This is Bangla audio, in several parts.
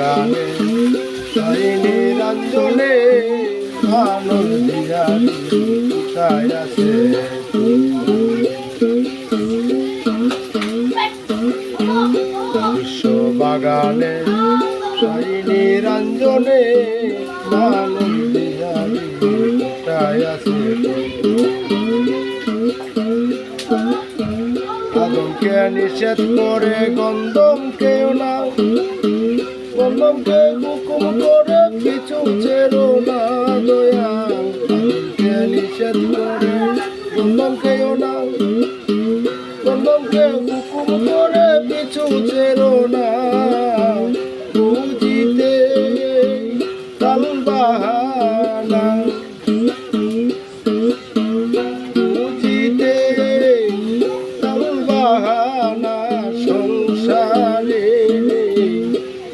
বাগানে তাই নিরঞ্জনে আনন্দিয়া কোথায় আছে বিশ্ব বাগানে তাই নিরঞ্জনে আনন্দিয়া কোথায় আছে আদমকে নিষেধ করে গন্ধম কেউ না গন্ধমকে হুকুম করে পিছু ছেড়ো না দয়াল আদমকে নিষেধ করে গন্ধম কেউ না গন্ধমকে হুকুম করে পিছু ছেড়ো না বুঝিতে তাল বাহানা সংসারে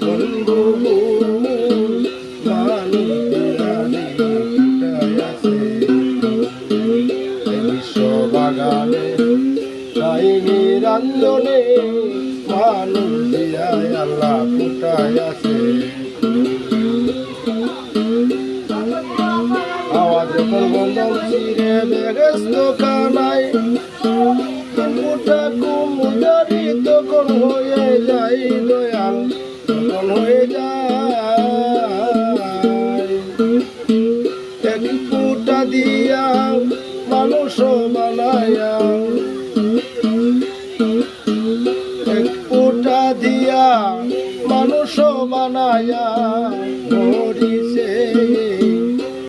বন্ধু বিশ্ব বাগানে তাই নিরঞ্জনে মানুষ দিয়ায় আল্লাহ কোথায় আছে আওয়াজ যখন বন্ধন চিরে বেগস্ত কানায় তখন হয়ে যায় দয়াল তখন হয়ে যায়